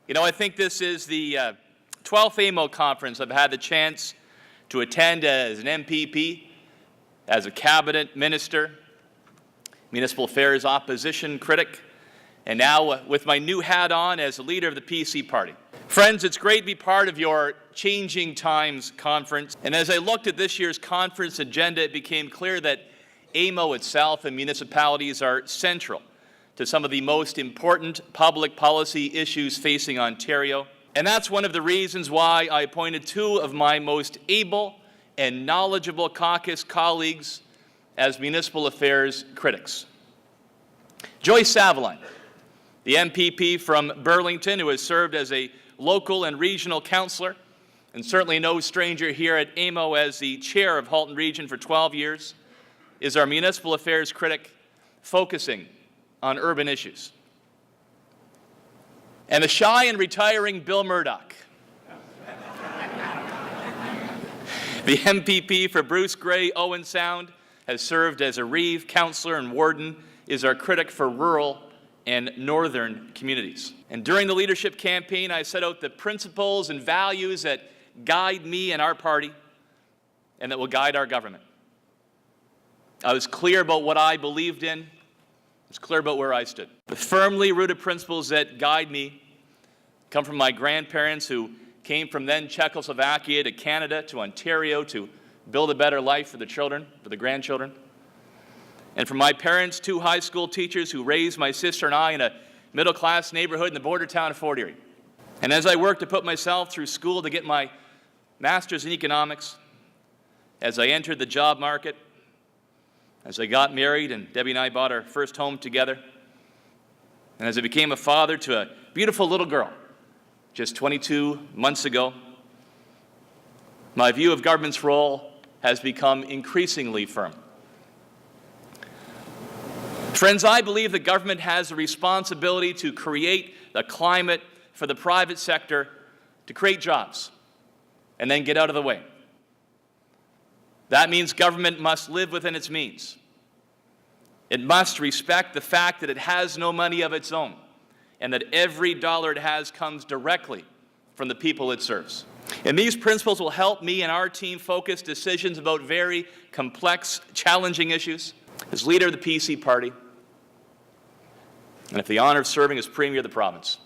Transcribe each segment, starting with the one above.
You know, I think this is the 12th AMO conference I've had the chance to attend as an MPP, as a cabinet minister, municipal affairs opposition critic, and now with my new hat on as a leader of the PC party. Friends, it's great to be part of your Changing Times conference. And as I looked at this year's conference agenda, it became clear that AMO itself and municipalities are central to some of the most important public policy issues facing Ontario. And that's one of the reasons why I appointed two of my most able and knowledgeable caucus colleagues as municipal affairs critics. Joyce Savaline, the MPP from Burlington, who has served as a local and regional councillor, and certainly no stranger here at AMO as the chair of Halton Region for 12 years, is our municipal affairs critic focusing on urban issues. And the shy and retiring Bill Murdoch, the MPP for Bruce Grey Owen Sound, has served as a Reeve councillor and warden, is our critic for rural and northern communities. And during the leadership campaign, I set out the principles and values that guide me and our party and that will guide our government. I was clear about what I believed in. I was clear about where I stood. The firmly rooted principles that guide me come from my grandparents who came from then Czechoslovakia to Canada to Ontario to build a better life for the children, for the grandchildren. And from my parents, two high school teachers who raised my sister and I in a middle-class neighborhood in the border town of Fort Erie. And as I worked to put myself through school to get my master's in economics, as I entered the job market, as I got married and Debbie and I bought our first home together, and as I became a father to a beautiful little girl just 22 months ago, my view of government's role has become increasingly firm. Friends, I believe the government has a responsibility to create the climate for the private sector to create jobs and then get out of the way. That means government must live within its means. It must respect the fact that it has no money of its own and that every dollar it has comes directly from the people it serves. And these principles will help me and our team focus decisions about very complex, challenging issues. As leader of the PC party, and have the honor of serving as Premier of the province,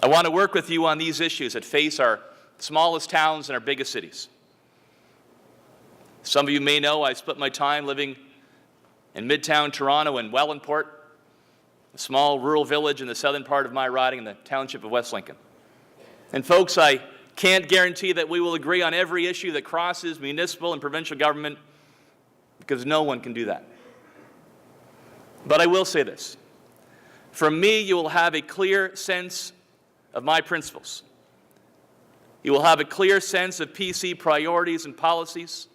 I want to work with you on these issues that face our smallest towns and our biggest cities. Some of you may know I split my time living in Midtown Toronto and Wellandport, a small rural village in the southern part of my riding in the township of West Lincoln. And folks, I can't guarantee that we will agree on every issue that crosses municipal and provincial government, because no one can do that. But I will say this. From me, you will have a clear sense of my principles. You will have a clear sense of PC priorities and policies.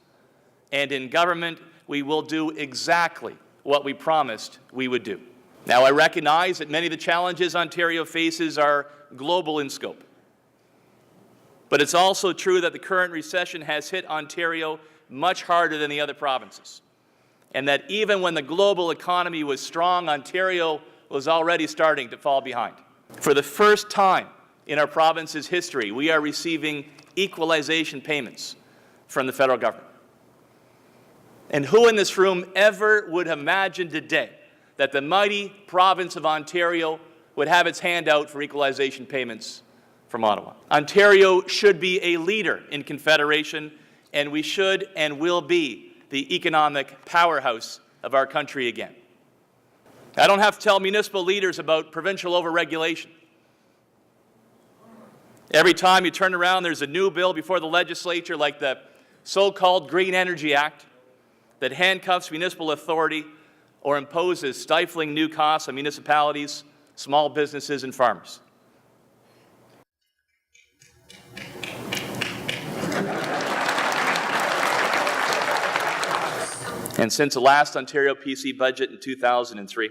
And in government, we will do exactly what we promised we would do. Now, I recognize that many of the challenges Ontario faces are global in scope. But it's also true that the current recession has hit Ontario much harder than the other provinces. And that even when the global economy was strong, Ontario was already starting to fall behind. For the first time in our province's history, we are receiving equalization payments from the federal government. And who in this room ever would have imagined today that the mighty province of Ontario would have its hand out for equalization payments from Ottawa? Ontario should be a leader in Confederation, and we should and will be the economic powerhouse of our country again. I don't have to tell municipal leaders about provincial overregulation. Every time you turn around, there's a new bill before the legislature, like the so-called Green Energy Act, that handcuffs municipal authority or imposes stifling new costs on municipalities, small businesses, and farmers. And since the last Ontario PC budget in 2003,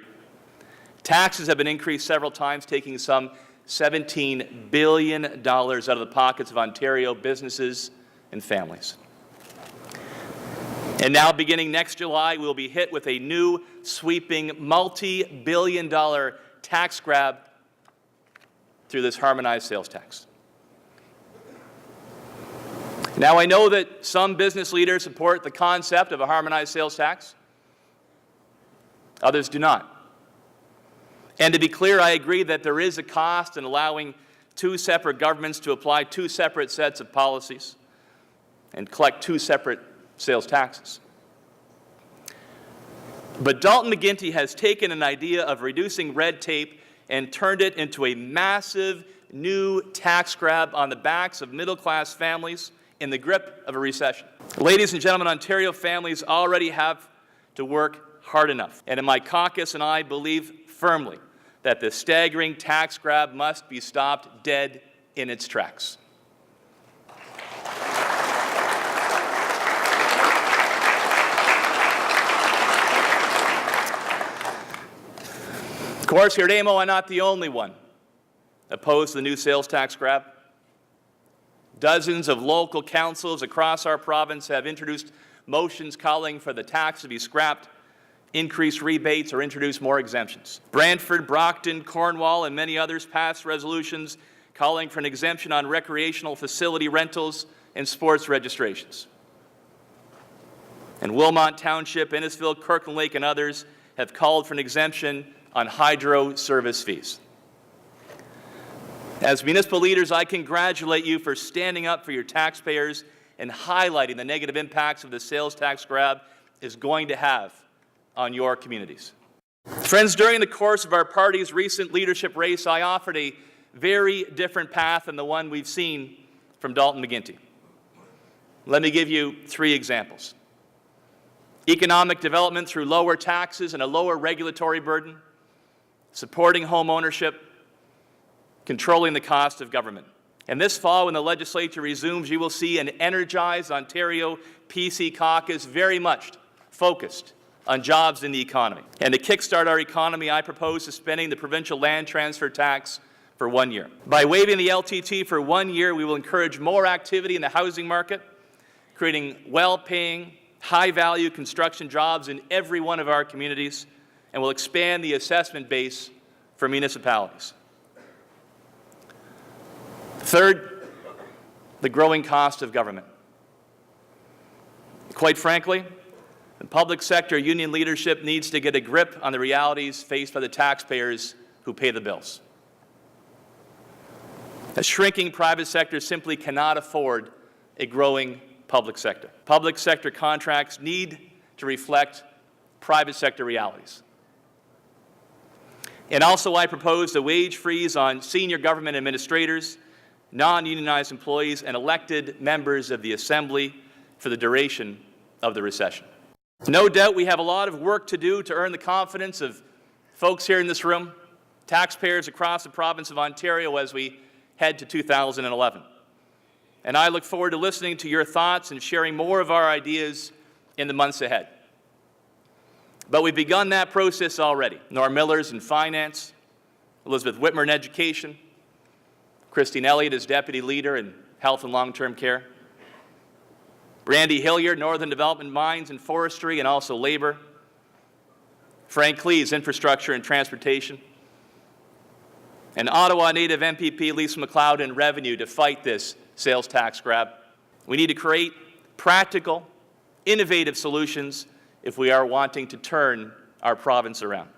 taxes have been increased several times, taking some $17 billion out of the pockets of Ontario businesses and families. And now, beginning next July, we'll be hit with a new, sweeping, multi-billion-dollar tax grab through this harmonized sales tax. Now, I know that some business leaders support the concept of a harmonized sales tax. Others do not. And to be clear, I agree that there is a cost in allowing two separate governments to apply two separate sets of policies and collect two separate sales taxes. But Dalton McGuinty has taken an idea of reducing red tape and turned it into a massive new tax grab on the backs of middle-class families in the grip of a recession. Ladies and gentlemen, Ontario families already have to work hard enough. And in my caucus and I believe firmly that the staggering tax grab must be stopped dead in its tracks. Of course, here at AMO, I'm not the only one opposed to the new sales tax grab. Dozens of local councils across our province have introduced motions calling for the tax to be scrapped, increase rebates, or introduce more exemptions. Brantford, Brockton, Cornwall, and many others passed resolutions calling for an exemption on recreational facility rentals and sports registrations. And Wilmot Township, Innisfil, Kirkland Lake, and others have called for an exemption on hydro service fees. As municipal leaders, I congratulate you for standing up for your taxpayers and highlighting the negative impacts of the sales tax grab is going to have on your communities. Friends, during the course of our party's recent leadership race, I offered a very different path than the one we've seen from Dalton McGuinty. Let me give you three examples. Economic development through lower taxes and a lower regulatory burden, supporting home ownership, controlling the cost of government. And this fall, when the legislature resumes, you will see an energized Ontario PC caucus very much focused on jobs in the economy. And to kickstart our economy, I propose suspending the provincial land transfer tax for 1 year. By waiving the LTT for 1 year, we will encourage more activity in the housing market, creating well-paying, high-value construction jobs in every one of our communities, and will expand the assessment base for municipalities. Third, the growing cost of government. Quite frankly, the public sector union leadership needs to get a grip on the realities faced by the taxpayers who pay the bills. A shrinking private sector simply cannot afford a growing public sector. Public sector contracts need to reflect private sector realities. And also, I proposed a wage freeze on senior government administrators, non-unionized employees, and elected members of the Assembly for the duration of the recession. No doubt we have a lot of work to do to earn the confidence of folks here in this room, taxpayers across the province of Ontario as we head to 2011. And I look forward to listening to your thoughts and sharing more of our ideas in the months ahead. But we've begun that process already. Norm Miller's in finance, Elizabeth Whitmer in education, Christine Elliott as deputy leader in health and long-term care, Brandy Hilliard, Northern Development, Mines and Forestry, and also labor, Frank Cleese, infrastructure and transportation, and Ottawa native MPP Lisa MacLeod in revenue to fight this sales tax grab. We need to create practical, innovative solutions if we are wanting to turn our province around.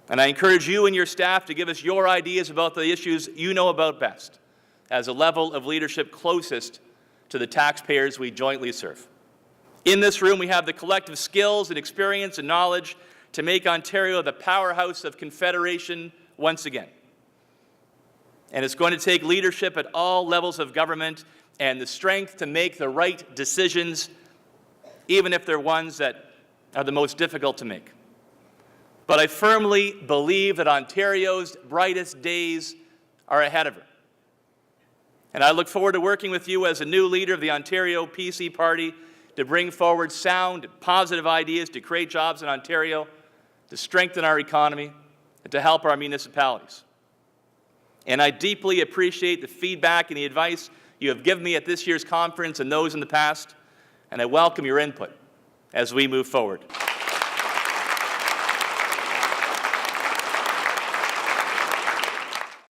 And I encourage you and your staff to give us your ideas about the issues you know about best as a level of leadership closest to the taxpayers we jointly serve. In this room, we have the collective skills and experience and knowledge to make Ontario the powerhouse of Confederation once again. And it's going to take leadership at all levels of government and the strength to make the right decisions, even if they're ones that are the most difficult to make. But I firmly believe that Ontario's brightest days are ahead of her. And I look forward to working with you as a new leader of the Ontario PC Party to bring forward sound, positive ideas to create jobs in Ontario, to strengthen our economy, and to help our municipalities. And I deeply appreciate the feedback and the advice you have given me at this year's conference and those in the past, and I welcome your input as we move forward.